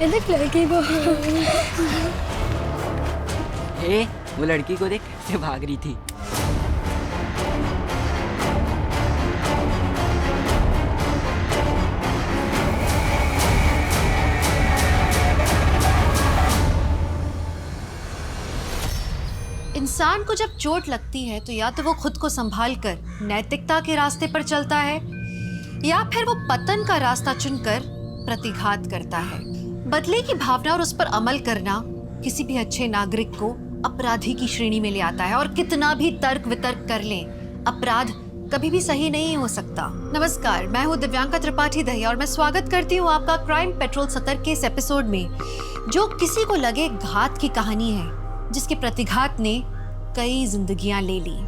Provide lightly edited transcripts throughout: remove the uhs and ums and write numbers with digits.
ये देख लड़की को। वो लड़की को देख कैसे भाग रही थी। इंसान को जब चोट लगती है तो या तो वो खुद को संभाल कर नैतिकता के रास्ते पर चलता है या फिर वो पतन का रास्ता चुनकर प्रतिघात करता है। बदले की भावना और उस पर अमल करना किसी भी अच्छे नागरिक को अपराधी की श्रेणी में ले आता है। और कितना भी तर्क वितर्क कर लें, अपराध कभी भी सही नहीं हो सकता। नमस्कार, मैं हूँ दिव्यांका त्रिपाठी दहिया और मैं स्वागत करती हूँ आपका क्राइम पेट्रोल सतर्क के इस एपिसोड में, जो किसी को लगे घात की कहानी है, जिसके प्रतिघात ने कई जिंदगियां ले ली।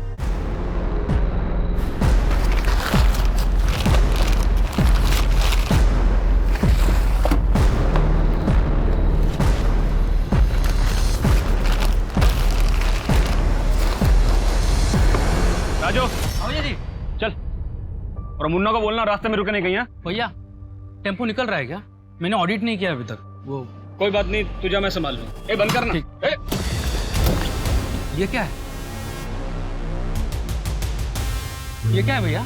राजू, भैया जी चल। और मुन्ना को बोलना रास्ते में रुके नहीं कहीं। भैया टेम्पो निकल रहा है क्या? मैंने ऑडिट नहीं किया अभी तक। वो कोई बात नहीं, तुझे मैं संभाल लूँ। ए बंद करना। ये क्या है? ये क्या है भैया?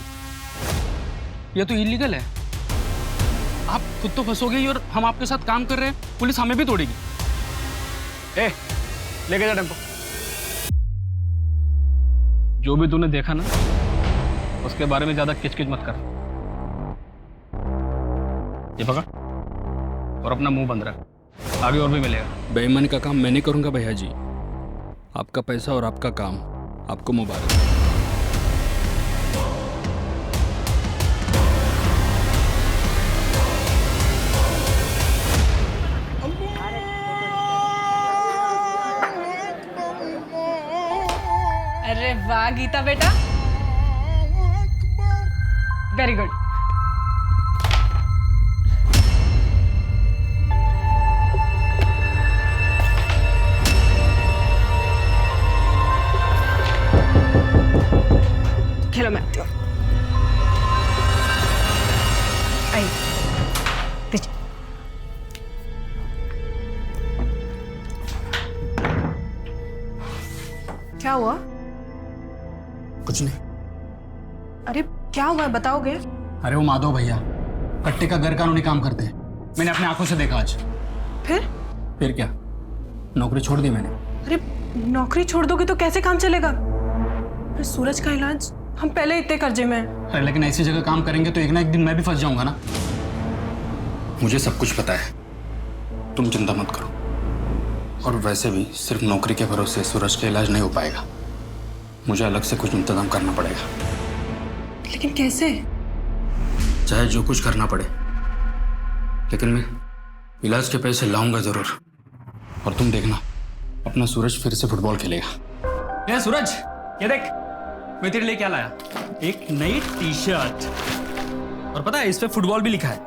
ये तो इलीगल है। आप खुद तो फंसोगे ही और हम आपके साथ काम कर रहे हैं, पुलिस हमें भी तोड़ेगी। ए लेके जा टेम्पो। जो भी तूने देखा ना, उसके बारे में ज्यादा किचकिच मत कर। ये पकड़ और अपना मुंह बंद रख, आगे और भी मिलेगा। बेईमानी का काम मैं नहीं करूंगा भैया जी। आपका पैसा और आपका काम, आपको मुबारक। अरे वाह गीता बेटा, वेरी गुड। खेलो मैं आती हूँ। आई पीछे। क्या हुआ? कुछ नहीं। अरे क्या हुआ बताओगे? अरे वो माधव भैया कट्टे का गैर कानूनी काम करते हैं। मैंने अपनी आंखों से देखा आज। फिर क्या, नौकरी छोड़ दी मैंने। अरे नौकरी छोड़ दोगे तो कैसे काम चलेगा? अरे सूरज का इलाज, हम पहले इतने कर्जे में हैं। अरे लेकिन ऐसी जगह काम करेंगे तो एक ना एक दिन मैं भी फंस जाऊंगा ना। मुझे सब कुछ पता है, तुम चिंता मत करो। और वैसे भी सिर्फ नौकरी के भरोसे सूरज का इलाज नहीं हो पाएगा, मुझे अलग से कुछ इंतजाम करना पड़ेगा। लेकिन कैसे? चाहे जो कुछ करना पड़े, लेकिन मैं इलाज के पैसे लाऊंगा जरूर। और तुम देखना, अपना सूरज फिर से फुटबॉल खेलेगा। ये सूरज, ये देख मैं तेरे लिए क्या लाया। एक नई टी शर्ट, और पता है इस पे फुटबॉल भी लिखा है।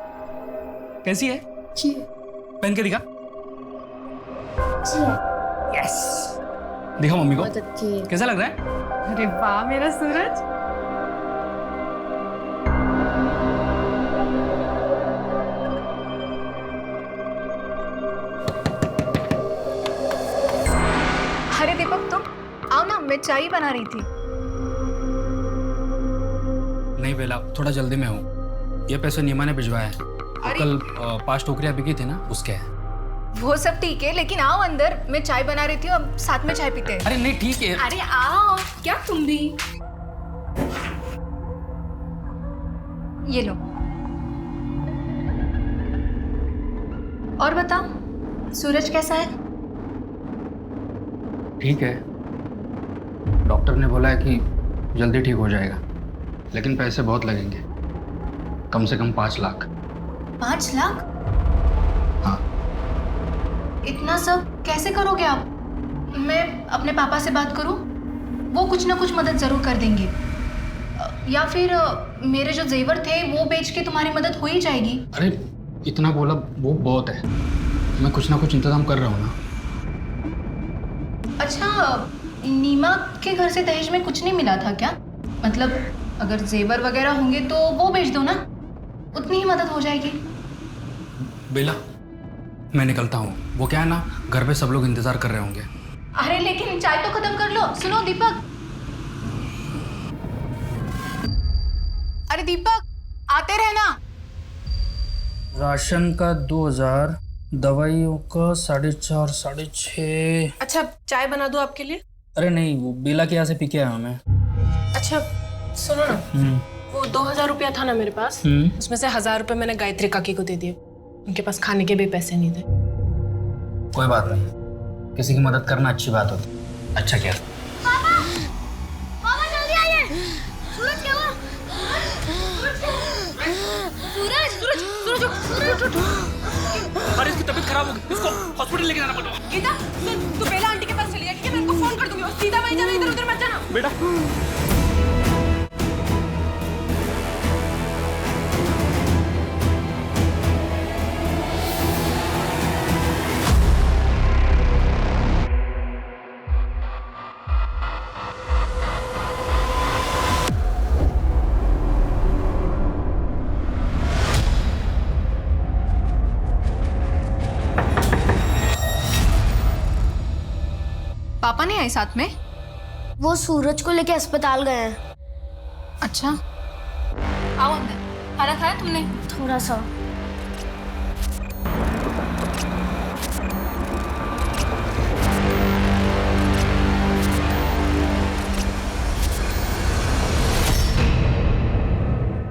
कैसी है? पहन के दिखा। यस, दिखा मम्मी को। कैसा लग रहा है? अरे वाह मेरा सूरज। अरे दीपक तुम आओ ना, मैं चाय बना रही थी। नहीं बेला, थोड़ा जल्दी में हूँ। ये पैसे नीमा ने भिजवाया है। कल 5 टोकरियां बिकी थी ना, उसके है। वो सब ठीक है, लेकिन आओ अंदर, मैं चाय बना रही थी, अब साथ में चाय पीते हैं। अरे नहीं ठीक है। अरे आओ, क्या तुम भी? ये लो। और बताओ सूरज कैसा है? ठीक है, डॉक्टर ने बोला है कि जल्दी ठीक हो जाएगा, लेकिन पैसे बहुत लगेंगे, कम से कम 5 लाख। 5 लाख? हाँ। इतना सब कैसे करोगे आप? मैं अपने पापा से बात करूं, वो कुछ ना कुछ मदद जरूर कर देंगे। या फिर मेरे जो जेवर थे वो बेच के तुम्हारी मदद हो ही जाएगी। अरे इतना बोला वो बहुत है, मैं कुछ ना कुछ इंतजाम कर रहा हूँ ना। अच्छा, नीमा के घर से दहेज में कुछ नहीं मिला था क्या? मतलब अगर जेवर वगैरह होंगे तो वो बेच दो ना, उतनी ही मदद हो जाएगी। बेला, मैं निकलता हूँ। वो क्या है ना, घर पे सब लोग इंतजार कर रहे होंगे। अरे लेकिन चाय तो खत्म कर लो। सुनो दीपक, अरे दीपक आते रहना। राशन का 2000, दवाइयों का 4.5 6.5। अच्छा चाय बना दूं आपके लिए? अरे नहीं, वो बेला के यहाँ से पी के आया हूँ मैं। अच्छा सुनो ना, वो 2000 रुपया था ना मेरे पास, उसमें से 1000 रुपये मैंने गायत्री काकी को दे दिए। उनके पास खाने के भी पैसे नहीं थे। कोई बात नहीं, किसी की मदद करना अच्छी बात होती। अच्छा किया। पापा जल्दी आइए। सूरज क्या हुआ? सूरज उठ। अरे इसकी तबीयत खराब हो गई, इसको हॉस्पिटल लेके जाना पड़ेगा। गीता तू बेला आंटी के पास चली जा, ठीक है? मैं उनको फोन कर दूंगी और सीधा वहीं जाना, इधर उधर मत जाना। बेटा पापा नहीं आए साथ में? वो सूरज को लेके अस्पताल गए हैं। अच्छा आओ अंदर। खाना खाया तुमने? थोड़ा सा।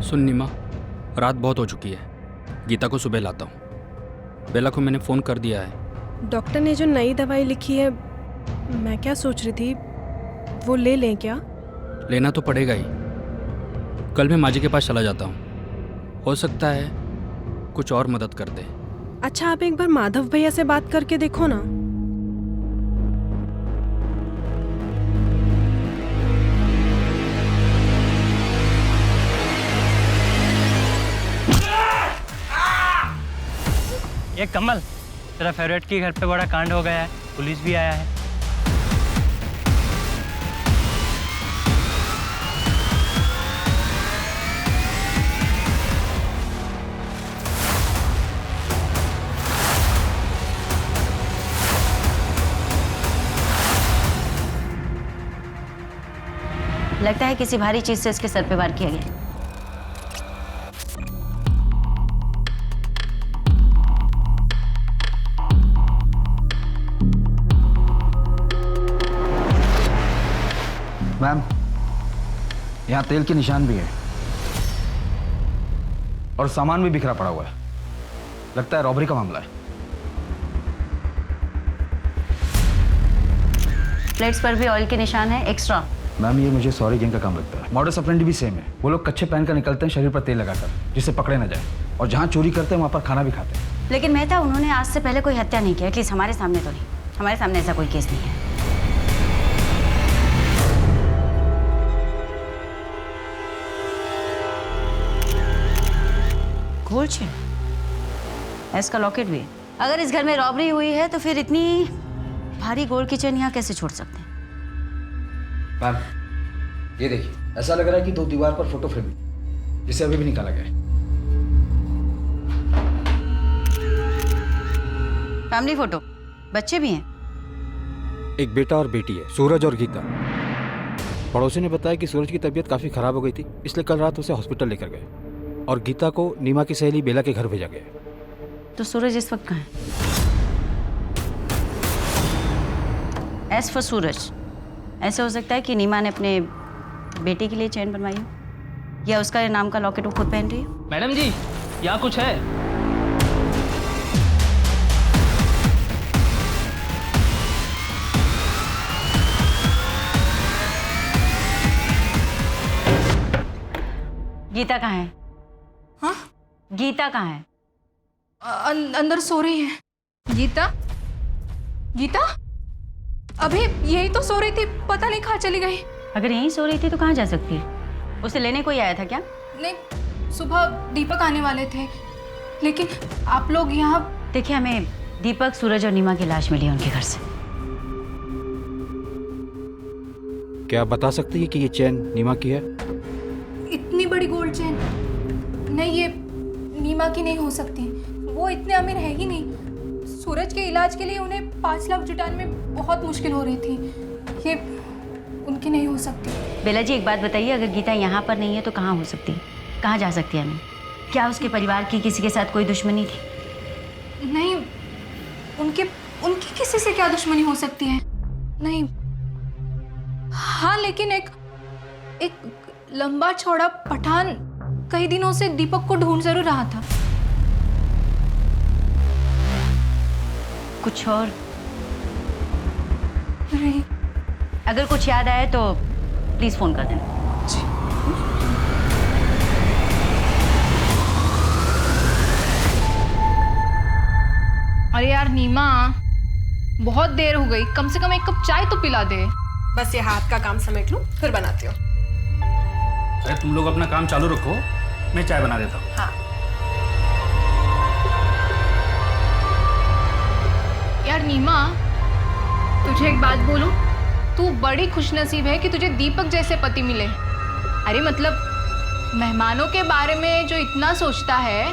सुन नीमा, रात बहुत हो चुकी है। गीता को सुबह लाता हूँ। बेला को मैंने फ़ोन कर दिया है। डॉक्टर ने जो नई दवाई लिखी है, मैं क्या सोच रही थी, वो ले लें क्या? लेना तो पड़ेगा ही। कल मैं माजी के पास चला जाता हूँ, हो सकता है कुछ और मदद कर दे। अच्छा आप एक बार माधव भैया से बात करके देखो ना। ये कमल, तेरा फेवरेट के घर पे बड़ा कांड हो गया है, पुलिस भी आया है। लगता है किसी भारी चीज से इसके सर पे वार किया गया। मैम, यहाँ तेल के निशान भी है और सामान भी बिखरा पड़ा हुआ है। लगता है रॉबरी का मामला है। प्लेट्स पर भी ऑयल के निशान है एक्स्ट्रा। मैम, ये मुझे सॉरी गैंग का काम लगता है। मॉडस ऑपरेंडी भी सेम है। वो लोग कच्चे पहन कर निकलते हैं शरीर पर तेल लगाकर, जिससे पकड़े न जाए, और जहाँ चोरी करते हैं वहाँ पर खाना भी खाते हैं। लेकिन मेहता, उन्होंने आज से पहले कोई हत्या नहीं की, एटलीस्ट हमारे सामने तो नहीं। हमारे सामने ऐसा कोई केस नहीं है। गोल्ड चेन, एस का लॉकेट भी है। अगर इस घर में रॉबरी हुई है तो फिर इतनी भारी गोल्ड की चेन यहाँ कैसे छोड़ सकते हैं? मैम, ये देखिए, ऐसा लग रहा है कि 2 दीवार पर फोटो फ्रेम है, जिसे अभी भी निकाला गया है। फैमिली फोटो, बच्चे भी हैं। एक बेटा और बेटी है, सूरज और गीता। पड़ोसी ने बताया कि सूरज की तबीयत काफ़ी ख़राब हो गई थी, इसलिए कल रात उसे हॉस्पिटल लेकर गए और गीता को नीमा की सहेली बेला के घर भेजा गया। तो सूरज इस वक्त कहाँ है? एस फॉर सूरज, ऐसा हो सकता है कि नीमा ने अपने बेटे के लिए चेन बनवाई हो, या उसका नाम का लॉकेट वो खुद पहन रही हो। मैडम जी, यहाँ कुछ है। गीता कहाँ है? हाँ? गीता कहाँ है? अंदर सो रही है। गीता? गीता? अभी यही तो सो रही थी, पता नहीं कहाँ चली गई। अगर यहीं सो रही थी तो कहाँ जा सकती है? उसे लेने कोई आया था क्या? नहीं, सुबह दीपक आने वाले थे, लेकिन आप लोग यहाँ। देखिए, हमें दीपक, सूरज और नीमा की लाश मिली है उनके घर से। क्या आप बता सकती है कि ये चेन नीमा की है? इतनी बड़ी गोल्ड चेन नहीं, ये नीमा की नहीं हो सकती। वो इतने अमीर है ही नहीं। सूरज के इलाज के लिए उन्हें 5 लाख जुटाने में बहुत मुश्किल हो रही थी। ये उनकी नहीं हो सकती। बेला जी, एक बात बताइए, अगर गीता यहाँ पर नहीं है तो कहाँ हो सकती है? कहाँ जा सकती है हमें? क्या उसके परिवार की किसी के साथ कोई दुश्मनी थी? नहीं, उनकी किसी से क्या दुश्मनी हो सकती है? नहीं। हाँ, लेकिन एक लंबा चौड़ा पठान कई दिनों से दीपक को ढूंढ जरूर रहा था। कुछ और? नहीं। अगर कुछ याद आए तो प्लीज फोन कर देना। अरे यार नीमा, बहुत देर हो गई, कम से कम एक कप चाय तो पिला दे। बस ये हाथ का काम समेट लूं, फिर बनाती हूँ। अरे तुम लोग अपना काम चालू रखो, मैं चाय बना देता हूँ। हाँ। यार नीमा, तुझे एक बात बोलूं, तू बड़ी खुशनसीब है कि तुझे दीपक जैसे पति मिले। अरे मतलब मेहमानों के बारे में जो इतना सोचता है,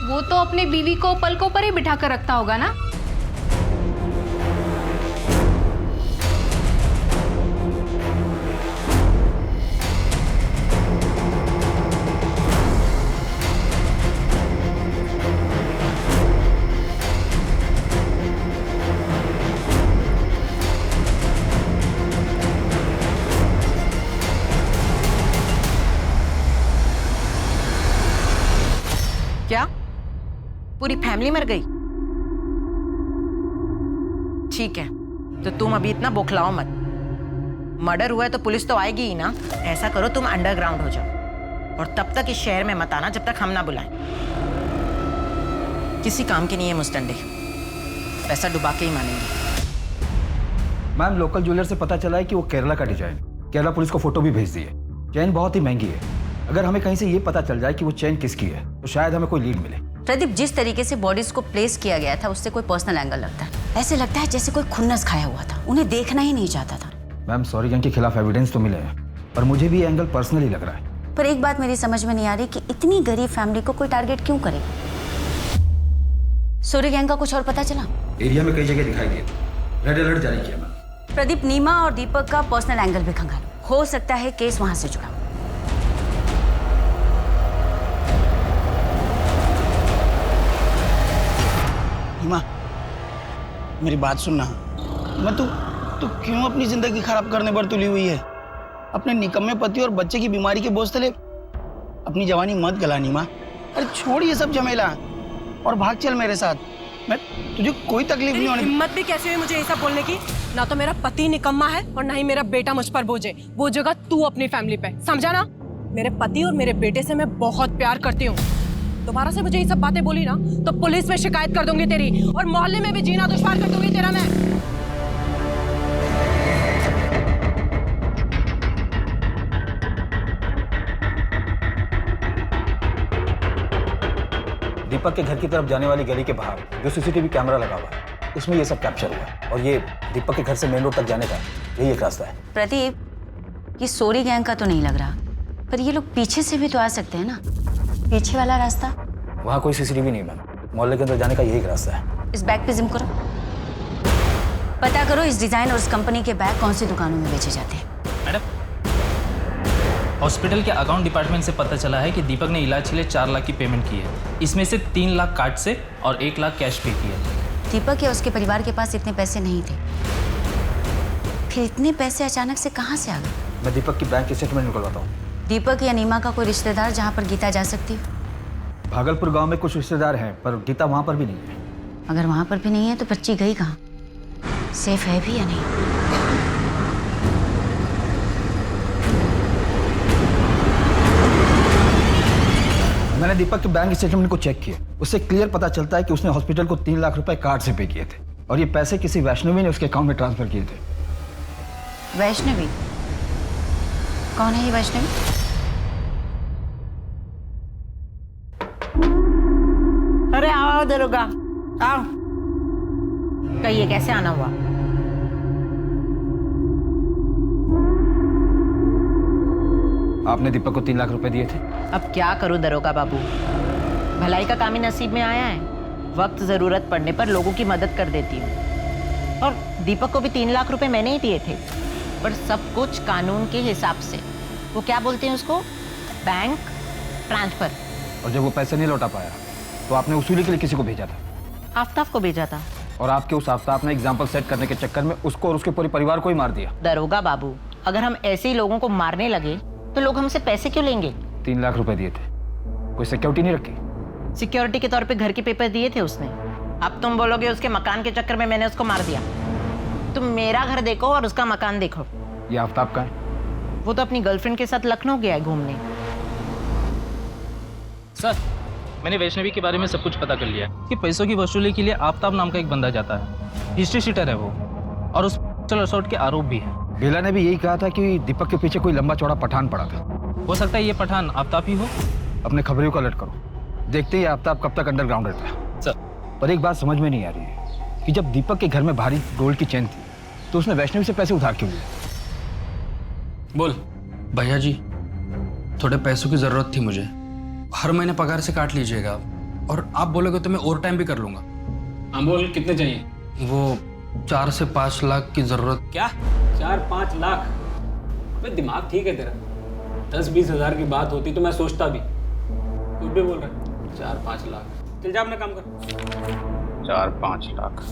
वो तो अपनी बीवी को पलकों पर ही बिठा कर रखता होगा ना। क्या पूरी फैमिली मर गई? ठीक है, तो तुम अभी इतना बौखलाओ मत। मर्डर हुआ है तो पुलिस तो आएगी ही ना। ऐसा करो, तुम अंडरग्राउंड हो जाओ और तब तक इस शहर में मत आना जब तक हम ना बुलाएं। किसी काम के नहीं है मुस्टंडे, पैसा डुबा के ही मानेंगे। मैम, लोकल ज्वेलर से पता चला है कि वो केरला का डिजाइन। केरला पुलिस को फोटो भी भेज दी है। चेन बहुत ही महंगी है। अगर हमें कहीं से ये पता चल जाए कि वो चेन किसकी है तो शायद हमें कोई लीड मिले। प्रदीप, जिस तरीके से बॉडीज को प्लेस किया गया था उससे कोई पर्सनल एंगल लगता है। ऐसे लगता है जैसे कोई खुन्नस खाया हुआ था, उन्हें देखना ही नहीं चाहता था। मैम, सॉरी गैंग के खिलाफ एविडेंस तो मिले हैं, पर मुझे भी ये एंगल पर्सनली लग रहा है। पर एक बात मेरी समझ में नहीं आ रही कि इतनी गरीब फैमिली को कोई टारगेट क्यों करेगा? सूर्य गैंग का कुछ और पता चला? एरिया में कई जगह दिखाई दिए, रेड अलर्ट जारी किया मैम। प्रदीप, नीमा और दीपक का पर्सनल एंगल भी खंगालो, हो सकता है केस वहां से जुड़ा। नीमा, मेरी बात सुनना। मैं तू क्यों अपनी जिंदगी खराब करने पर तुली हुई है? अपने निकम्मे पति और बच्चे की बीमारी के बोझ तले अपनी जवानी मत गला नीमा। अरे छोड़ ये सब झमेला और भाग चल मेरे साथ। मैं तुझे कोई तकलीफ नहीं होने। हिम्मत भी कैसे हुई मुझे ये सब बोलने की? ना तो मेरा पति निकम्मा है और ना ही मेरा बेटा मुझ पर बोझे। वो जगह तू अपनी फैमिली पे, समझा ना? मेरे पति और मेरे बेटे से मैं बहुत प्यार करती हूँ। दोबारा से मुझे ये सब बातें बोली ना तो पुलिस में शिकायत कर दूंगी तेरी, और मोहल्ले में भी जीना दुश्वार कर दूंगी तेरा मैं। दीपक के घर की तरफ जाने वाली गली के बाहर जो सीसीटीवी कैमरा लगा हुआ है उसमें ये सब कैप्चर हुआ, और ये दीपक के घर से मेन रोड तक जाने का यही एक रास्ता है। प्रदीप, ये सोरी गैंग का तो नहीं लग रहा, पर ये लोग पीछे से भी तो आ सकते हैं ना। पीछे वाला रास्ता? वहाँ कोई सीसीटीवी नहीं मैम, मोहल्ले के अंदर जाने का यही एक रास्ता है। इस बैग पे जिम करो, पता करो इस डिजाइन और इस कंपनी के बैग कौन सी दुकानों में बेचे जाते हैं। मैडम, हॉस्पिटल के अकाउंट डिपार्टमेंट से पता चला है कि दीपक ने इलाज के लिए 4 लाख की पेमेंट की है। इसमें से 3 लाख कार्ड से और 1 लाख कैश पे किया है। दीपक या उसके परिवार के पास इतने पैसे नहीं थे, फिर इतने पैसे अचानक से कहाँ से आ गए? मैं दीपक की बैंक स्टेटमेंट निकलवाता हूँ। दीपक या नीमा का कोई रिश्तेदार जहाँ पर गीता जा सकती हो? भागलपुर गांव में कुछ रिश्तेदार हैं, पर गीता वहाँ पर भी नहीं है। अगर वहाँ पर भी नहीं है तो बच्ची गई कहाँ? सेफ है भी या नहीं? मैंने दीपक के बैंक स्टेटमेंट को चेक किया, उससे क्लियर पता चलता है कि उसने हॉस्पिटल को 3 लाख रुपए कार्ड से पे किए थे, और ये पैसे किसी वैष्णवी ने उसके अकाउंट में ट्रांसफर किए थे। वैष्णवी? कौन है ये वैष्णवी? अरे आओ दरोगा, आओ। कहिए कैसे आना हुआ? आपने दीपक को 3 लाख रुपए दिए थे। अब क्या करूं दरोगा बाबू, भलाई का काम ही नसीब में आया है। वक्त ज़रूरत पड़ने पर लोगों की मदद कर देती हूँ। और दीपक को भी 3 लाख रुपए मैंने ही दिए थे, पर सब कुछ कानून के हिसाब से। वो क्या बोलते हैं उसको, बैंक ट्रांसफर। और जब वो पैसे नहीं लौटा पाया तो आपने वसूली के लिए किसी को भेजा था? आफ्ताब को भेजा था। और आपके उस आफ्ताब ने एग्जाम्पल सेट करने के चक्कर में उसको और उसके पूरे परिवार को ही मार दिया। दरोगा बाबू, अगर हम ऐसे ही लोगों को मारने लगे तो लोग हमसे पैसे क्यों लेंगे? 3 लाख रुपए दिए थे, कोई सिक्योरिटी नहीं रखी? सिक्योरिटी के तौर पे घर के पेपर दिए थे उसने। अब तुम बोलोगे उसके मकान के चक्कर में मैंने उसको मार दिया। तुम मेरा घर देखो और उसका मकान देखो। ये आफ्ताब का है? वो तो अपनी गर्लफ्रेंड के साथ लखनऊ गया है घूमने। सर, मैंने वैष्णवी के बारे में सब कुछ पता कर लिया कि पैसों की वसूली के लिए आफ्ताब नाम का एक बंदा जाता है। हिस्ट्री शीटर है वो, और उस असॉल्ट के आरोप भी है। बेला ने भी यही कहा था कि दीपक के पीछे कोई लंबा चौड़ा पठान पड़ा था। हो सकता है ये पठान आफ्ताब ही हो। अपने खबरियों का अलर्ट करो, देखते ही आफ्ताब कब तक अंडरग्राउंड रहता है। सर, पर एक बात समझ में नहीं आ रही है कि जब दीपक के घर में भारी गोल्ड की चेन थी तो उसने वैष्णवी से पैसे उधार क्यों लिए? बोल भैया जी, थोड़े पैसों की जरूरत थी मुझे, हर महीने पगार से काट लीजिएगा, और आप बोलोगे तो मैं ओवर टाइम भी कर लूंगा। हाँ बोल, कितने चाहिए? वो 4 से 5 लाख की जरूरत। क्या 4-5 लाख? भाई दिमाग ठीक है तेरा? 10-20 हज़ार की बात होती तो मैं सोचता भी। कुछ भी बोल रहा है 4-5 लाख। चल जा अपना काम कर। 4-5 लाख?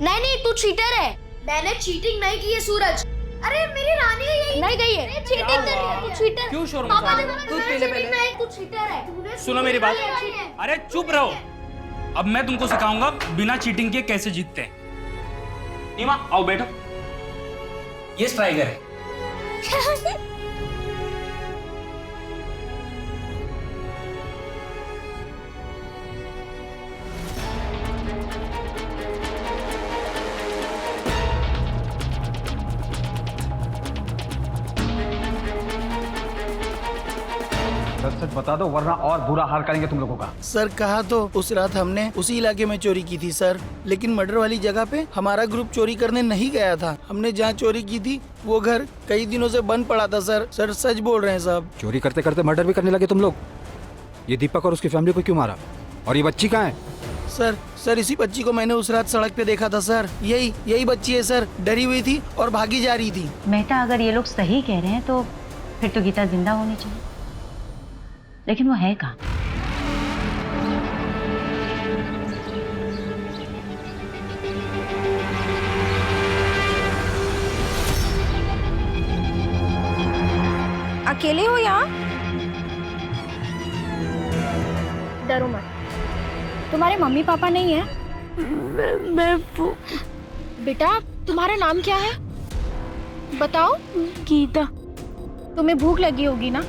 नहीं, तू चीटर है। मैंने चीटिंग नहीं की है सूरज। अरे मेरी रानी है यही नहीं गई है। चीटिंग कर रही है तू, चीटर। क्यों शोर पापा मचा ने रहे हो? बोला दूध मैं पी ले चीटिंग पहले। नहीं, तू चीटर है। सुनो मेरी बात। अरे चुप रहो। अब मैं तुमको सिखाऊंगा बिना चीटिंग के कैसे जीतते हैं। नीमा आओ बैठो। ये स्ट्राइकर है। सच बता दो वरना और बुरा हाल करेंगे तुम लोगों का। सर कहा तो उस रात हमने उसी इलाके में चोरी की थी सर, लेकिन मर्डर वाली जगह पे हमारा ग्रुप चोरी करने नहीं गया था। हमने जहाँ चोरी की थी वो घर कई दिनों से बंद पड़ा था सर। सर सच बोल रहे हैं साहब। चोरी करते करते मर्डर भी करने लगे तुम लोग? ये दीपक और उसकी फैमिली को क्यों मारा? और ये बच्ची कहाँ है? सर इसी बच्ची को मैंने उस रात सड़क पे देखा था सर। यही बच्ची है सर, डरी हुई थी और भागी जा रही थी। मेहता, अगर ये लोग सही कह रहे हैं तो फिर तो गीता जिंदा होनी चाहिए, लेकिन वो है कहाँ? अकेले हो यहाँ? डरो मत, तुम्हारे मम्मी पापा नहीं है? मैं बेटा तुम्हारा नाम क्या है बताओ? गीता। तुम्हें भूख लगी होगी ना?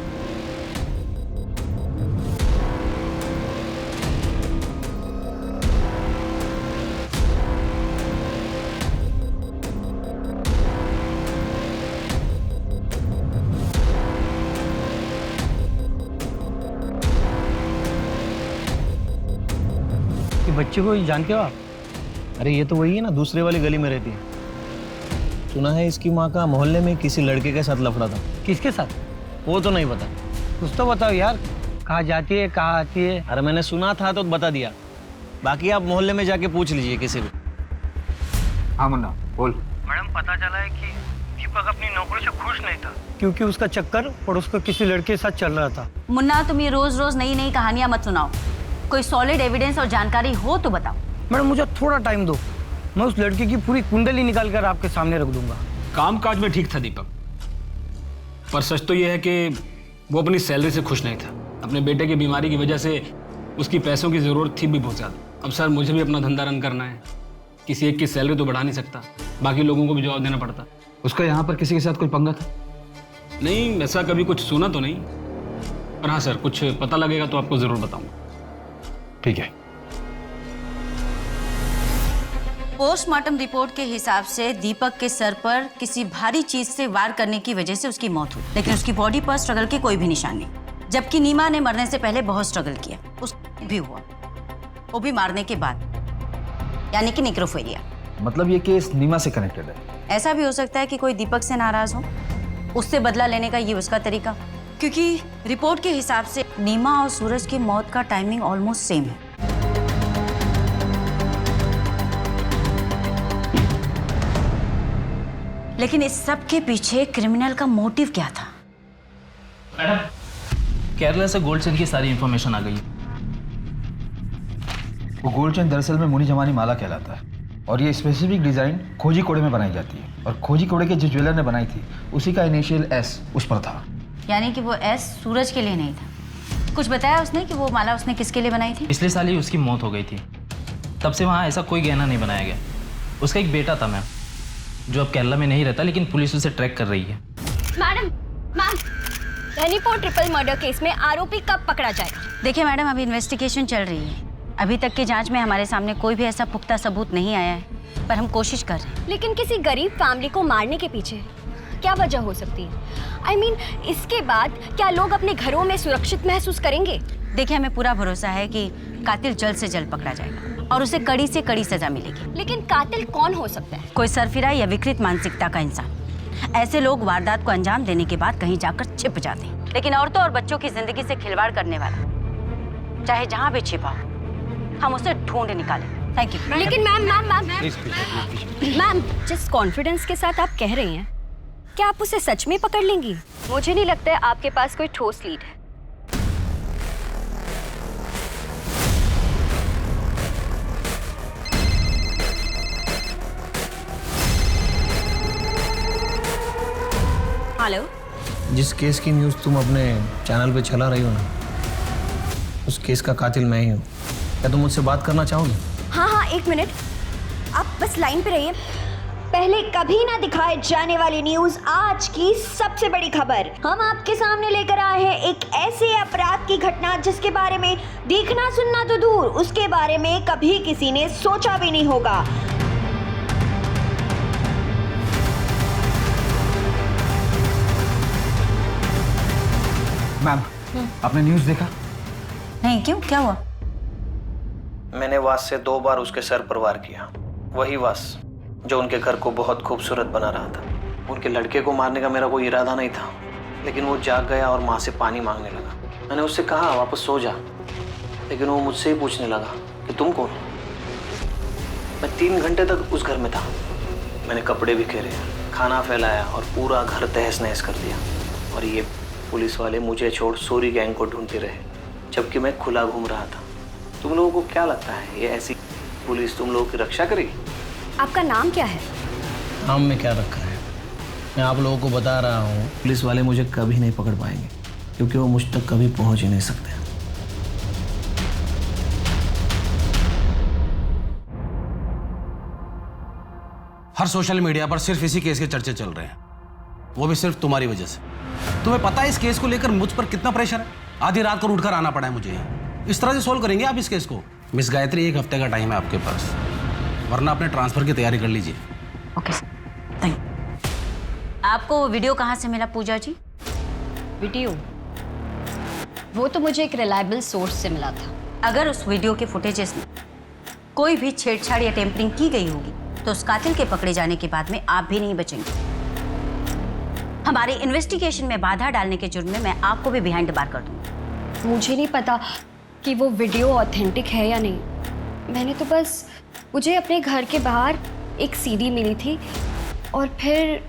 बच्चे को जानते हो आप? अरे ये तो वही है ना, दूसरे वाली गली में रहती है। सुना है इसकी माँ का मोहल्ले में किसी लड़के के साथ लफड़ा था। किसके साथ? वो तो नहीं पता। कुछ तो बताओ यार, कहाँ जाती है, कहाँ आती है? अरे मैंने सुना था तो बता दिया, बाकी आप मोहल्ले में जाके पूछ लीजिए किसी भी। हाँ मुन्ना बोल। मैडम, पता चला है कि दीपक अपनी नौकरी से खुश नहीं था क्योंकि उसका चक्कर और उसका किसी लड़के के साथ चल रहा था। मुन्ना, तुम ये रोज रोज नई नई कहानियां मत सुनाओ। कोई सॉलिड एविडेंस और जानकारी हो तो बताओ। मैडम मुझे थोड़ा टाइम दो, मैं उस लड़के की पूरी कुंडली निकाल कर आपके सामने रख दूंगा। कामकाज में ठीक था दीपक, पर सच तो यह है कि वो अपनी सैलरी से खुश नहीं था। अपने बेटे की बीमारी की वजह से उसकी पैसों की ज़रूरत थी भी बहुत ज़्यादा। अब सर मुझे भी अपना धंधा रन करना है, किसी एक की सैलरी तो बढ़ा नहीं सकता, बाकी लोगों को भी जवाब देना पड़ता। उसका यहाँ पर किसी के साथ कोई पंगा था? नहीं, ऐसा कभी कुछ सुना तो नहीं, पर हाँ सर कुछ पता लगेगा तो आपको ज़रूर बताऊँगा। ठीक है। पोस्टमार्टम रिपोर्ट के हिसाब से दीपक के सर पर किसी भारी चीज से वार करने की वजह से उसकी मौत हुई, लेकिन उसकी बॉडी पर स्ट्रगल की कोई भी निशान नहीं। जबकि नीमा ने मरने से पहले बहुत स्ट्रगल किया, उसको भी हुआ, वो भी मारने के बाद, यानी कि निक्रोफेरिया। मतलब ये केस नीमा से कनेक्टेड है? ऐसा भी हो सकता है कि कोई दीपक से नाराज हो, उससे बदला लेने का ये उसका तरीका, क्योंकि रिपोर्ट के हिसाब से नीमा और सूरज की मौत का टाइमिंग ऑलमोस्ट सेम है। लेकिन इस सब के पीछे क्रिमिनल का मोटिव क्या था? मैडम, केरला से गोल्ड चेन की सारी इंफॉर्मेशन आ गई है। वो गोल्ड चेन दरअसल में मुनी जमानी माला कहलाता है और ये स्पेसिफिक डिज़ाइन खोजी कोड़े में बनाई जाती है और खोजी कोड़े के जिस ज्वेलर ने बनाई थी उसी का इनिशियल एस उस पर था। यानी कि वो एस सूरज के लिए नहीं था। कुछ बताया उसने कि वो माला उसने किसके लिए बनाई थी? पिछले साल ही उसकी मौत हो गई थी, तब से वहाँ ऐसा कोई गहना नहीं बनाया गया। उसका एक बेटा था मैम, जो अब केरला में नहीं रहता, लेकिन पुलिस उसे ट्रैक कर रही है। Ma'am Dhanipur triple murder case में आरोपी कब पकड़ा जाएगा? देखिए मैडम, अभी इन्वेस्टिगेशन चल रही है। अभी तक की जांच में हमारे सामने कोई भी ऐसा पुख्ता सबूत नहीं आया है, पर हम कोशिश कर रहे हैं। लेकिन किसी गरीब फैमिली को मारने के पीछे क्या वजह हो सकती है? I mean, इसके बाद क्या लोग अपने घरों में सुरक्षित महसूस करेंगे? देखिए, हमें पूरा भरोसा है कि कातिल जल्द से जल्द पकड़ा जाएगा और उसे कड़ी से कड़ी सजा मिलेगी। लेकिन कातिल कौन हो सकता है? कोई सरफिरा या विकृत मानसिकता का इंसान। ऐसे लोग वारदात को अंजाम देने के बाद कहीं जाकर छिप जाते हैं, लेकिन औरतों और बच्चों की जिंदगी से खिलवाड़ करने वाला चाहे जहां भी छिपा हो, हम उसे ढूंढ निकालें। Thank you. लेकिन मैम जिस कॉन्फिडेंस के साथ आप कह रही हैं, क्या आप उसे सच में पकड़ लेंगी? मुझे नहीं लगता है आपके पास कोई ठोस लीड है। हेलो, जिस केस की न्यूज़ तुम अपने चैनल पे चला रही हो ना, उस केस का कातिल मैं ही हूँ। क्या तुम मुझसे बात करना चाहोगे? हाँ, एक मिनट, आप बस लाइन पे रहिए। पहले कभी ना दिखाए जाने वाली न्यूज़, आज की सबसे बड़ी खबर हम आपके सामने लेकर आए हैं। एक ऐसे अपराध की घटना जिसके बारे में देखना सुनना तो दूर, उसके बारे में कभी किसी ने सोचा भी नहीं होगा। मैम, आपने न्यूज़ देखा? नहीं, क्यों, क्या हुआ? मैंने वास से 2 बार उसके सर पर वार किया। वही वास जो उनके घर को बहुत खूबसूरत बना रहा था। उनके लड़के को मारने का मेरा कोई इरादा नहीं था, लेकिन वो जाग गया और माँ से पानी मांगने लगा। मैंने उससे कहा वापस सो जा, लेकिन वो मुझसे ही पूछने लगा कि तुम कौन हो। मैं 3 घंटे तक उस घर में था। मैंने कपड़े बिखेरे, खाना फैलाया और पूरा घर तहस नहस कर दिया। और ये पुलिस वाले मुझे छोड़ सोरी गैंग को ढूंढते रहे, जबकि मैं खुला घूम रहा था। तुम लोगों को क्या लगता है ये ऐसी पुलिस तुम लोगों की रक्षा करेगी? आपका नाम क्या है? नाम में क्या रखा है? मैं आप लोगों को बता रहा हूँ, पुलिस वाले मुझे कभी नहीं पकड़ पाएंगे, क्योंकि वो मुझ तक कभी पहुँच ही नहीं सकते। हर सोशल मीडिया पर सिर्फ इसी केस के चर्चे चल रहे हैं, वो भी सिर्फ तुम्हारी वजह से। तुम्हें पता है इस केस को लेकर मुझ पर कितना प्रेशर है? आधी रात को उठकर आना पड़ा है मुझे। इस तरह से सोल्व करेंगे आप इस केस को? मिस गायत्री, 1 हफ्ते का टाइम है आपके पास, वरना अपने ट्रांसफर की तैयारी कर लीजिए। Okay, thank. आपको वो वीडियो कहाँ से मिला पूजा जी? वीडियो? वो तो मुझे एक रिलायबल सोर्स से मिला था। अगर उस वीडियो के फुटेजेस में कोई भी छेड़छाड़ या टेम्परिंग की गई होगी, तो उस कातिल के पकड़े जाने के बाद में आप भी नहीं बचेंगे। हमारे इन्वेस्टिगेशन में बाधा डालने के जुर्म में मैं आपको भी बिहाइंड द बार कर दूंगी। मुझे नहीं पता कि वो वीडियो ऑथेंटिक है या नहीं। मैंने तो बस, मुझे अपने घर के बाहर एक सीडी मिली थी और फिर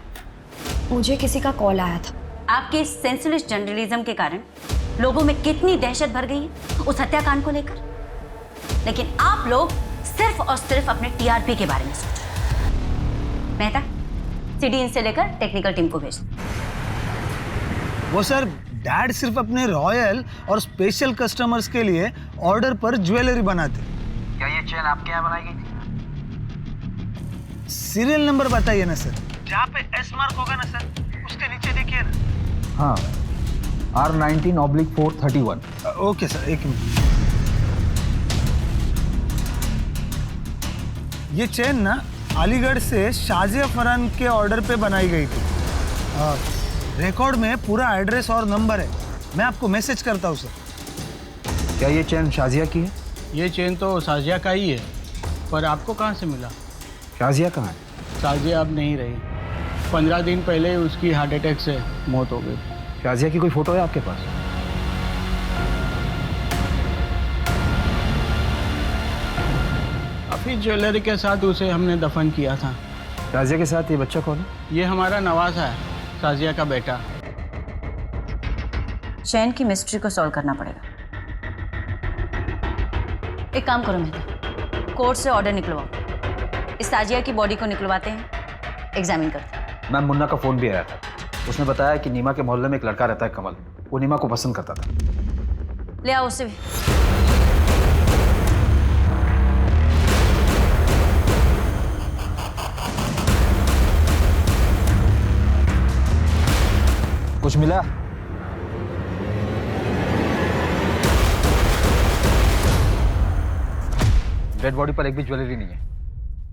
मुझे किसी का कॉल आया था। आपके सेंसलेस जर्नलिज्म के कारण लोगों में कितनी दहशत भर गई है उस हत्याकांड को लेकर, लेकिन आप लोग सिर्फ और सिर्फ अपने टीआरपी के बारे में सोचो। मेहता, सीडी इनसे लेकर टेक्निकल टीम को भेज। वो सर, डैड सिर्फ अपने रॉयल और स्पेशल कस्टमर्स के लिए ऑर्डर पर ज्वेलरी बनाते। क्या ये चेन आपके यहाँ बनाई गई थी? सीरियल नंबर बताइए ना सर। जहाँ पे एस मार्क होगा ना सर, उसके नीचे देखिए ना। हाँ, R19/431। ओके सर, एक मिनट। ये चेन ना अलीगढ़ से शाजिया फरहान के ऑर्डर पे बनाई गई थी। रिकॉर्ड में पूरा एड्रेस और नंबर है, मैं आपको मैसेज करता हूँ सर। क्या ये चेन शाजिया की है? ये चेन तो शाजिया का ही है, पर आपको कहाँ से मिला? शाजिया कहाँ है? शाजिया अब नहीं रही, 15 दिन पहले उसकी हार्ट अटैक से मौत हो गई। शाजिया की कोई फोटो है आपके पास? काफ़ी ज्वेलरी के साथ उसे हमने दफन किया था। शाजिया के साथ ये बच्चा कौन है? ये हमारा नवाज़ है, शाजिया का बेटा। चैन की मिस्ट्री को सॉल्व करना पड़ेगा। एक काम करो मेहता, कोर्ट से ऑर्डर निकलवाओ, इस ताजिया की बॉडी को निकलवाते हैं, एग्जामिन करते हैं। मैम मुन्ना का फ़ोन भी आया था, उसने बताया कि नीमा के मोहल्ले में एक लड़का रहता है कमल, वो नीमा को पसंद करता था। ले आओ उसे भी। कुछ मिला? डेड बॉडी पर एक भी ज्वेलरी नहीं है।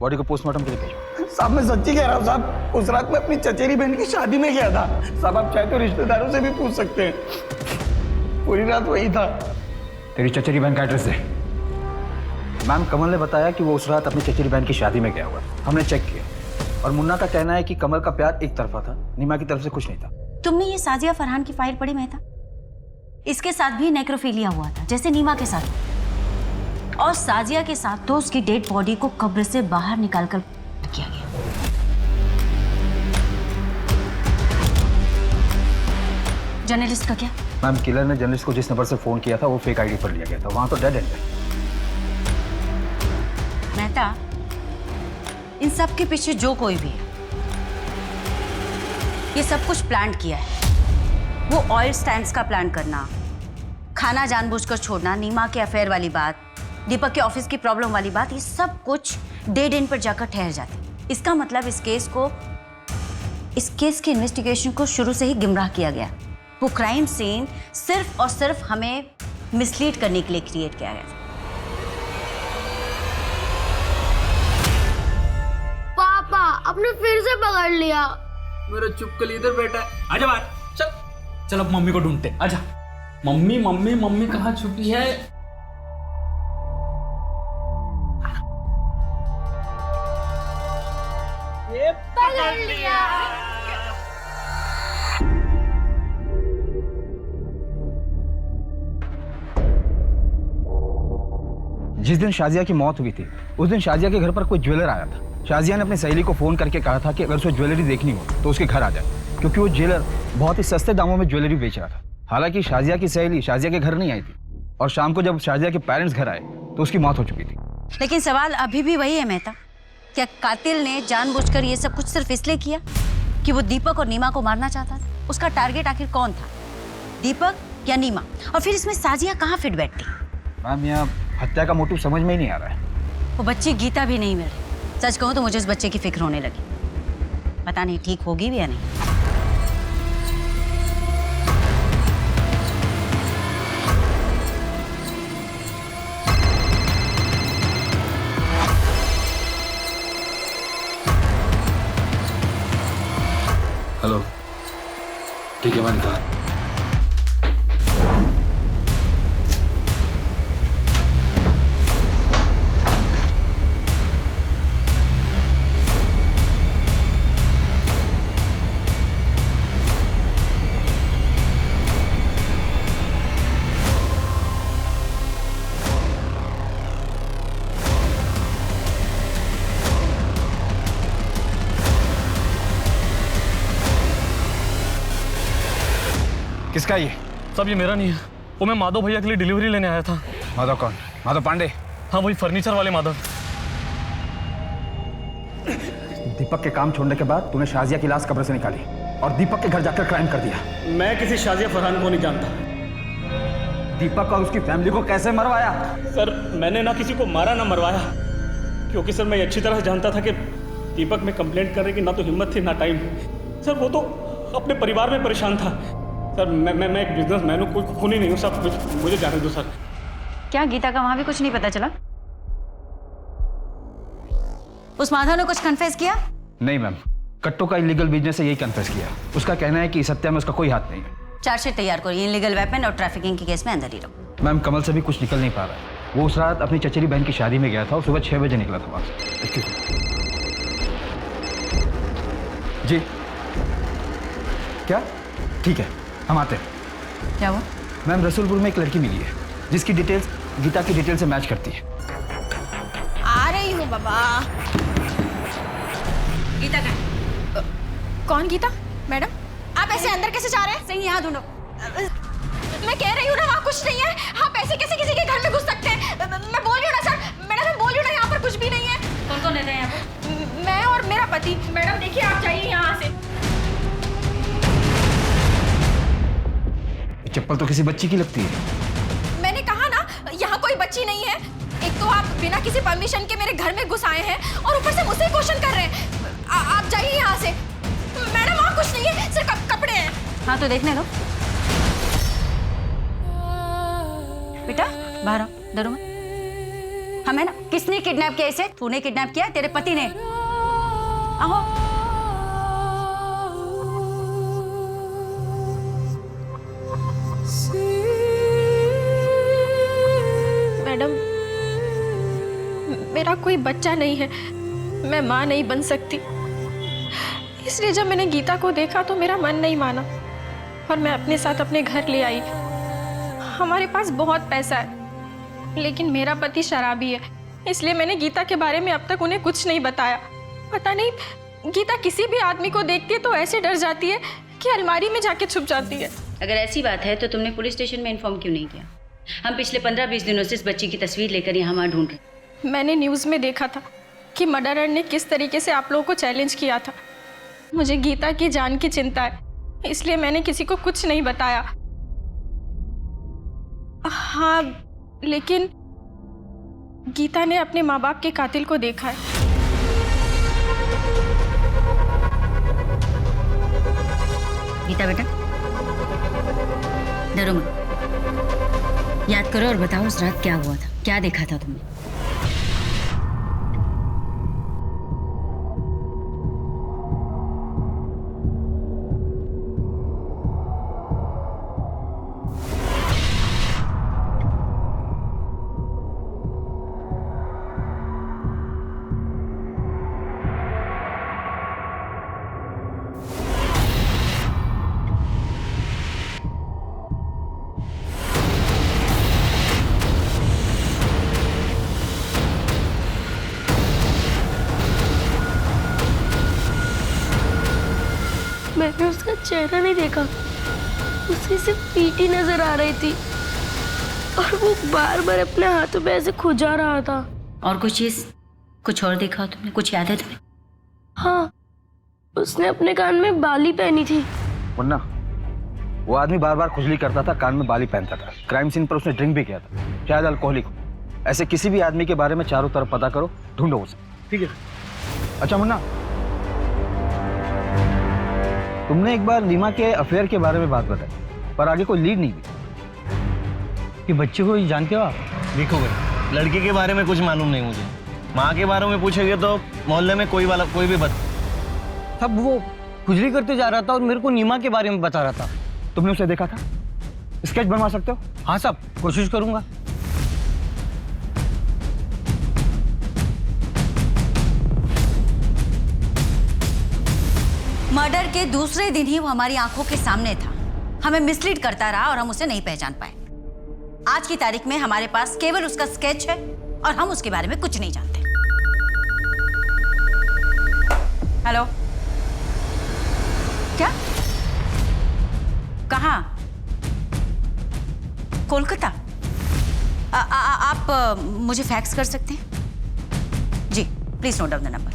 बॉडी को पोस्टमार्टम के लिए भेजो। साहब मैं सच्ची कह रहा हूँ साहब, उस रात में अपनी चचेरी बहन की शादी में गया था साहब। आप चाहे तो रिश्तेदारों से भी पूछ सकते हैं, पूरी रात वही था। तेरी चचेरी बहन का एड्रेस दे। मैम कमल ने बताया कि वो उस रात अपनी चचेरी बहन की शादी में गया हुआ, हमने चेक किया, और मुन्ना का कहना है कि कमल का प्यार एक तरफा था, नीमा की तरफ से कुछ नहीं था। तुमने ये साजिया फरहान की फाइल पढ़ी मेहता? इसके साथ भी नेक्रोफिलिया हुआ था जैसे नीमा के साथ, और साजिया के साथ तो उसकी डेड बॉडी को कब्र से बाहर निकालकर किया गया। जर्नलिस्ट का क्या? मैम किलर ने जर्नलिस्ट को जिस नंबर से फोन किया था वो फेक आईडी पर लिया गया था, वहां तो डेड एंड है। मेहता, इन सब के पीछे जो कोई भी है, ये सब कुछ प्लान किया है। वो ऑयल स्टैंड्स का प्लान करना, खाना जानबूझकर छोड़ना, नीमा के अफेयर वाली बात, दीपक के ऑफिस की प्रॉब्लम वाली बात, ये सब कुछ डेड एंड पर जाकर ठहर जाती। इसका मतलब इस केस के इन्वेस्टिगेशन को शुरू से ही गुमराह किया गया। वो क्राइम सीन सिर्फ और सिर्फ हमें मिसलीड करने के लिए क्रिएट किया गया था। पापा आपने फिर से पकड़ लिया। मेरा चुपकल इधर बैठा है, आजा बाहर। चल चल अब मम्मी को ढूंढते, आजा। मम्मी मम्मी मम्मी कहाँ छुपी है? ये पकड़ लिया। जिस दिन शाजिया की मौत हुई थी उस दिन शाजिया के घर पर कोई ज्वेलर आया था। शाजिया ने अपनी सहेली को फोन करके कहा था कि अगर उसे ज्वेलरी देखनी हो तो उसके घर आ जाए, क्योंकि वो ज्वेलर बहुत ही सस्ते दामों में ज्वेलरी बेच रहा था। हालांकि शाजिया की सहेली शाजिया के घर नहीं आई थी, और शाम को जब शाजिया के पेरेंट्स घर आए तो उसकी मौत हो चुकी थी। लेकिन सवाल अभी भी वही है मेहता, क्या कातिल ने जानबूझकर ये सब कुछ सिर्फ इसलिए किया कि वो दीपक और नीमा को मारना चाहता था? उसका टारगेट आखिर कौन था, दीपक या नीमा? और फिर इसमें साजिया कहाँ फिट बैठती? मैम यहाँ हत्या का मोटिव समझ में ही नहीं आ रहा है। वो बच्ची गीता भी नहीं मिल रही। सच कहूँ तो मुझे उस बच्चे की फिक्र होने लगी, पता नहीं ठीक होगी भी या नहीं। हेलो, ठीक है, मैं निकाल। किसका ये? सब ये मेरा नहीं है, वो मैं माधव भैया के लिए डिलीवरी लेने आया था। माधव कौन? माधव पांडे? हाँ वही फर्नीचर वाले माधव। दीपक के काम छोड़ने के बाद तूने शाजिया की लाश कब्र से निकाली और दीपक के घर जाकर क्राइम कर दिया। मैं किसी शाजिया फरहान को नहीं जानता। दीपक और उसकी फैमिली को कैसे मरवाया? सर मैंने ना किसी को मारा ना मरवाया, क्योंकि सर मैं अच्छी तरह जानता था कि दीपक में कंप्लेंट करने की ना तो हिम्मत थी ना टाइम। सर वो तो अपने परिवार में परेशान था। सर मैं एक बिजनेसमैन हूँ, कोई खूनी नहीं हूँ। सब मुझे जाने दो सर। क्या गीता का वहां भी कुछ नहीं पता चला? उस माधव ने कुछ कन्फेस किया? नहीं मैम, कट्टो का इलीगल बिजनेस से यही कन्फेस किया। उसका कहना है कि इस हत्या में उसका कोई हाथ नहीं है। चार्जशीट तैयार करो, इलीगल वेपन और ट्रैफिकिंग के केस में अंदर ही रहो। मैम कमल से भी कुछ निकल नहीं पा रहा है। वो उस रात अपनी चचेरी बहन की शादी में गया था और सुबह 6 बजे निकला था वहां से। जी क्या? ठीक है, हम आते हैं। क्या वो? मैम रसूलपुर में एक लड़की मिली है जिसकी डिटेल्स गीता की डिटेल से मैच करती है। आ रही हूँ बाबा। गीता कहाँ? कौन गीता? मैडम आप ऐसे अंदर कैसे जा रहे हैं? सही यहाँ ढूंढो। मैं कह रही हूँ ना वहाँ कुछ नहीं है। आप ऐसे कैसे किसी के घर में घुस सकते हैं? मैं बोल रही हूँ ना सर, मैडम मैं बोल रही हूँ ना यहाँ पर कुछ भी नहीं है। कौन कौन रहता है यहाँ पर? मैं और मेरा पति। मैडम देखिए आप जाइए यहाँ से। चप्पल तो किसी बच्ची की लगती है। मैंने कहा ना यहाँ कोई बच्ची नहीं है। एक तो आप बिना किसी परमिशन के मेरे घर में घुस आए हैं और ऊपर से मुझसे क्वेश्चन कर रहे हैं। आप जाइए यहाँ से। मैडम वहाँ कुछ नहीं है, सिर्फ कपड़े हैं। हाँ तो देखने दो। बेटा बाहर आओ, डरो मत। हमें ना किसने किडनैप किया इसे? तूने किडनैप किया? तेरे पति ने? आओ। मैडम मेरा कोई बच्चा नहीं है, मैं माँ नहीं बन सकती। इसलिए जब मैंने गीता को देखा तो मेरा मन नहीं माना और मैं अपने साथ अपने घर ले आई। हमारे पास बहुत पैसा है लेकिन मेरा पति शराबी है, इसलिए मैंने गीता के बारे में अब तक उन्हें कुछ नहीं बताया। पता नहीं गीता किसी भी आदमी को देखती है तो ऐसे डर जाती है कि अलमारी में जाके छुप जाती है। अगर ऐसी बात है तो तुमने पुलिस स्टेशन में इन्फॉर्म क्यों नहीं किया? हम पिछले 15-20 दिनों से इस बच्ची की तस्वीर लेकर यहाँ वहाँ ढूंढ रहे। मैंने न्यूज़ में देखा था कि मर्डरर ने किस तरीके से आप लोगों को चैलेंज किया था। मुझे गीता की जान की चिंता है, इसलिए मैंने किसी को कुछ नहीं बताया। हाँ लेकिन गीता ने अपने माँ बाप के कातिल को देखा है। गीता बेटा डरो मत, याद करो और बताओ उस रात क्या हुआ था, क्या देखा था तुमने? मैंने उसका चेहरा नहीं देखा, उसकी सिर्फ पीठी नजर आ रही थी और वो बार बार अपने हाथों पे ऐसे खुजा रहा था। और कुछ चीज, कुछ और देखा तुमने? कुछ याद है तुम्हें? हाँ उसने अपने कान में बाली पहनी थी। मुन्ना वो आदमी बार बार खुजली करता था, कान में बाली पहनता था। क्राइम सीन पर उसने ड्रिंक भी किया था, शायद अल्कोहलिक हो। ऐसे किसी भी आदमी के बारे में चारों तरफ पता करो, ढूंढो उसे। ठीक है। अच्छा मुन्ना, तुमने एक बार नीमा के अफेयर के बारे में बात बताई पर आगे कोई लीड नहीं दी। कि बच्चे को ही जानते हो आप? देखो भाई, लड़की के बारे में कुछ मालूम नहीं मुझे। माँ के बारे में पूछेंगे तो मोहल्ले में कोई भी तब वो खुजली करते जा रहा था और मेरे को नीमा के बारे में बता रहा था। तुमने उसे देखा था? स्केच बनवा सकते हो? हाँ साहब, कोशिश करूंगा। मर्डर के दूसरे दिन ही वो हमारी आंखों के सामने था, हमें मिसलीड करता रहा और हम उसे नहीं पहचान पाए। आज की तारीख में हमारे पास केवल उसका स्केच है और हम उसके बारे में कुछ नहीं जानते। हेलो, क्या? कहाँ? कोलकाता? आप मुझे फैक्स कर सकते हैं? जी please note down the number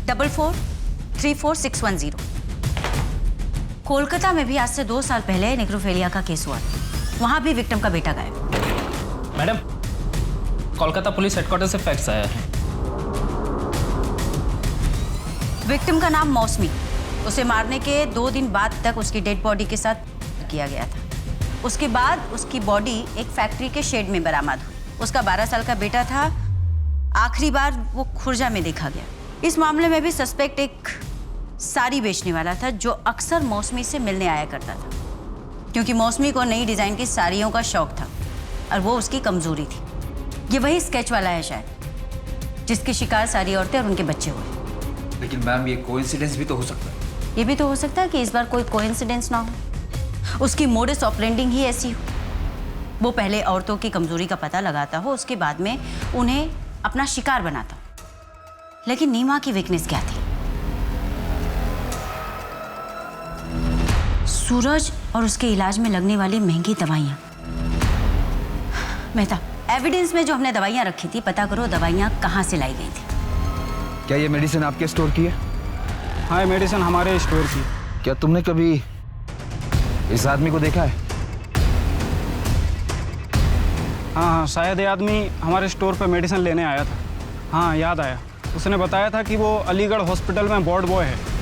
44344610। Kolkata में भी आज से 2 साल पहले नेक्रोफेलिया का केस हुआ था, वहां भी विक्टिम का बेटा गायब। मैडम, कोलकाता पुलिस हेडक्वार्टर से फैक्स आया है। विक्टिम का नाम मौसमी, उसे मारने के 2 दिन बाद तक उसकी डेड बॉडी के साथ किया गया था। उसके बाद उसकी बॉडी एक फैक्ट्री के शेड में बरामद हुई। उसका 12 साल का बेटा था, आखिरी बार वो खुर्जा में देखा गया। इस मामले में भी सस्पेक्ट एक साड़ी बेचने वाला था जो अक्सर मौसमी से मिलने आया करता था, क्योंकि मौसमी को नई डिजाइन की साड़ियों का शौक था और वो उसकी कमजोरी थी। ये वही स्केच वाला है शायद जिसकी शिकार सारी औरतें और उनके बच्चे हुए। लेकिन मैम ये कोइंसिडेंस भी तो हो सकता है। ये भी तो हो सकता है कि इस बार कोई कोइंसिडेंस ना हो, उसकी मोडस ऑपरेंडिंग ही ऐसी हो। वो पहले औरतों की कमजोरी का पता लगाता हो, उसके बाद में उन्हें अपना शिकार बनाता हो। लेकिन नीमा की वीकनेस क्या थी? सूरज और उसके इलाज में लगने वाली महंगी दवाइयाँ। मेहता, एविडेंस में जो हमने दवाइयाँ रखी थी, पता करो दवाइयाँ कहाँ से लाई गई थी। क्या ये मेडिसिन आपके स्टोर की है? हाँ, ये मेडिसिन हमारे स्टोर की। क्या तुमने कभी इस आदमी को देखा है? हाँ, शायद ये आदमी हमारे स्टोर पे मेडिसिन लेने आया था। हाँ, याद आया। उसने बताया था कि वो अलीगढ़ हॉस्पिटल में वार्ड बॉय है।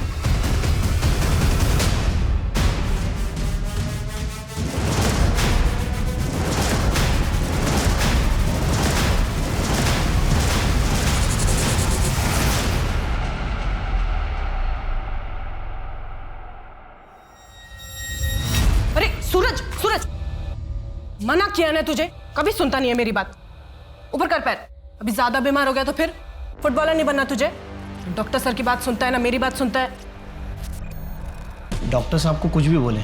अरे सूरज, सूरज, मना किया ना तुझे, कभी सुनता नहीं है मेरी बात। ऊपर कर पैर। अभी ज्यादा बीमार हो गया तो फिर फुटबॉलर नहीं बनना तुझे। डॉक्टर सर की बात सुनता है ना मेरी बात सुनता है। डॉक्टर साहब को कुछ भी बोले,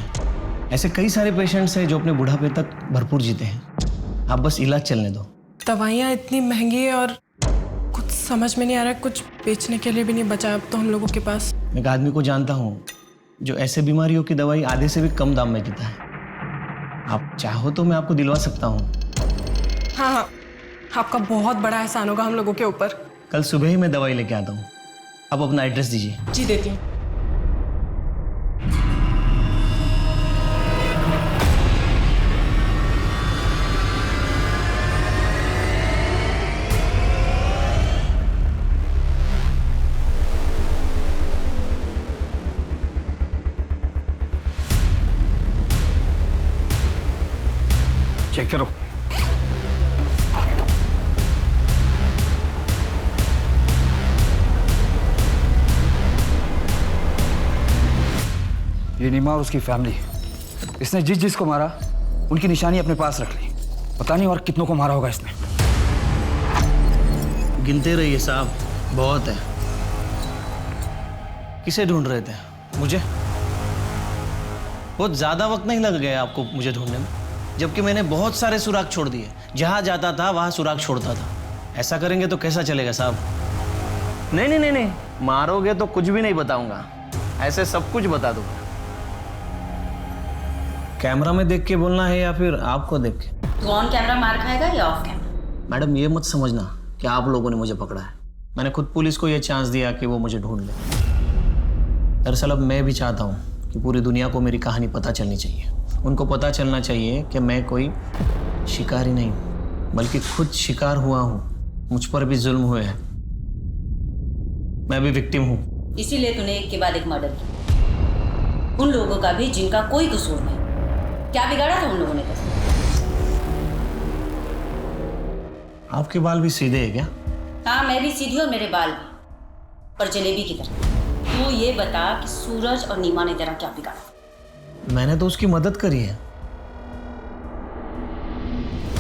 ऐसे कई सारे पेशेंट्स हैं जो अपने बुढ़ापे तक भरपूर जीते हैं। आप बस इलाज चलने दो। दवाइयाँ इतनी महंगी है और कुछ समझ में नहीं आ रहा है, कुछ बेचने के लिए भी नहीं बचा अब तो हम लोगों के पास। मैं एक आदमी को जानता हूँ जो ऐसे बीमारियों की दवाई आधे से भी कम दाम में देता है। आप चाहो तो मैं आपको दिलवा सकता हूँ। हाँ हाँ, आपका बहुत बड़ा एहसान होगा हम लोगों के ऊपर। कल सुबह ही मैं दवाई लेके आता हूँ। आप अपना एड्रेस दीजिए। जी देती हूँ। चेक करो। ये नीमा और उसकी फैमिली, इसने जिस जिसको मारा उनकी निशानी अपने पास रख ली। पता नहीं और कितनों को मारा होगा इसने। गिनते रहिए साहब, बहुत है। किसे ढूंढ रहे थे? मुझे? बहुत ज्यादा वक्त नहीं लग गया आपको मुझे ढूंढने में, जबकि मैंने बहुत सारे सुराग छोड़ दिए। जहां जाता था वहां सुराग छोड़ता था। ऐसा करेंगे तो कैसा चलेगा साहब? नहीं नहीं नहीं नहीं, मारोगे तो कुछ भी नहीं बताऊंगा, ऐसे सब कुछ बता दूंगा। कैमरा में देख के बोलना है या फिर आपको देख के? तू ऑन कैमरा मार खाएगा या ऑफ कैमरा? मैडम ये मत समझना कि आप लोगों ने मुझे पकड़ा है। मैंने खुद पुलिस को ये चांस दिया कि वो मुझे ढूंढ ले। दरअसल अब मैं भी चाहता हूँ कि पूरी दुनिया को मेरी कहानी पता चलनी चाहिए। उनको पता चलना चाहिए कि मैं कोई शिकारी नहीं बल्कि खुद शिकार हुआ हूँ। मुझ पर भी जुल्म हुए हैं, मैं भी विक्टिम हूँ। इसीलिए तूने एक के बाद एक मर्डर किया, उन लोगों का भी जिनका कोई कसूर नहीं। क्या बिगाड़ा था उन लोगों ने? आपके बाल भी सीधे हैं क्या? हाँ, मैं भी सीधी और मेरे बाल भी, पर जलेबी की तरह। तू ये बता कि सूरज और नीमा ने तेरा क्या बिगाड़ा? मैंने तो उसकी मदद करी है।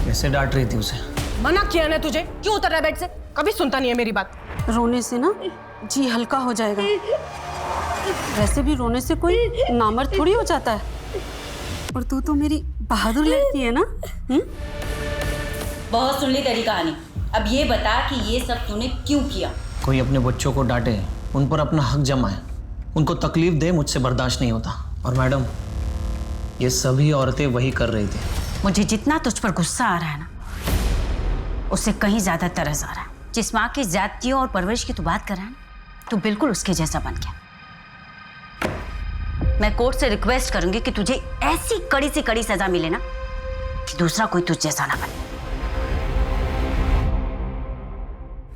कैसे डांट रही थी उसे? मना किया ना तुझे, क्यों उतर रहा है बेड से? कभी सुनता नहीं है मेरी बात। रोने से ना जी हल्का हो जाएगा। वैसे भी रोने से कोई नामर्द थोड़ी हो जाता है। और तू तो मेरी बहादुर लड़की है ना। बहुत सुन ली तेरी कहानी, अब ये बता कि ये सब तूने क्यों किया? कोई अपने बच्चों को डांटे, उन पर अपना हक जमाए, उनको तकलीफ दे, मुझसे बर्दाश्त नहीं होता। और मैडम, ये सभी औरतें वही कर रही थी। मुझे जितना तुझ पर गुस्सा आ रहा है ना, उससे कहीं ज्यादा तरस आ रहा है। जिस माँ की जातियों और परवरिश की तू बात कर रहा है ना, तू बिल्कुल उसके जैसा बन गया। मैं कोर्ट से रिक्वेस्ट करूंगी कि तुझे ऐसी कड़ी से कड़ी सजा मिले ना कि दूसरा कोई तुझ जैसा ना बने।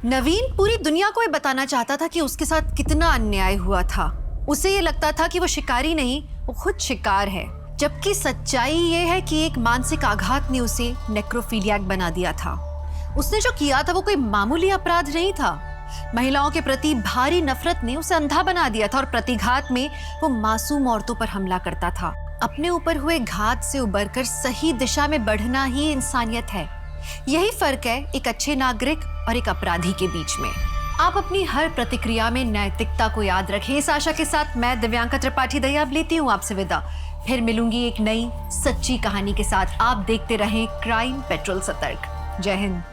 नवीन पूरी दुनिया को ये बताना चाहता था कि उसके साथ कितना अन्याय हुआ था। उसे ये लगता था कि वो शिकारी नहीं, वो खुद शिकार है। जबकि सच्चाई ये है कि एक मानसिक आघात ने उसे नेक्रोफिलियाक बना दिया था। उसने जो किया था वो कोई मामूली अपराध नहीं था। महिलाओं के प्रति भारी नफरत ने उसे अंधा बना दिया था और प्रतिघात में वो मासूम औरतों पर हमला करता था। अपने ऊपर हुए घात से उबरकर सही दिशा में बढ़ना ही इंसानियत है। यही फर्क है एक अच्छे नागरिक और एक अपराधी के बीच में। आप अपनी हर प्रतिक्रिया में नैतिकता को याद रखें। इस आशा के साथ मैं दिव्यांका त्रिपाठी दयाब लेती हूँ आपसे विदा। फिर मिलूंगी एक नई सच्ची कहानी के साथ। आप देखते रहें क्राइम पेट्रोल सतर्क। जय हिंद।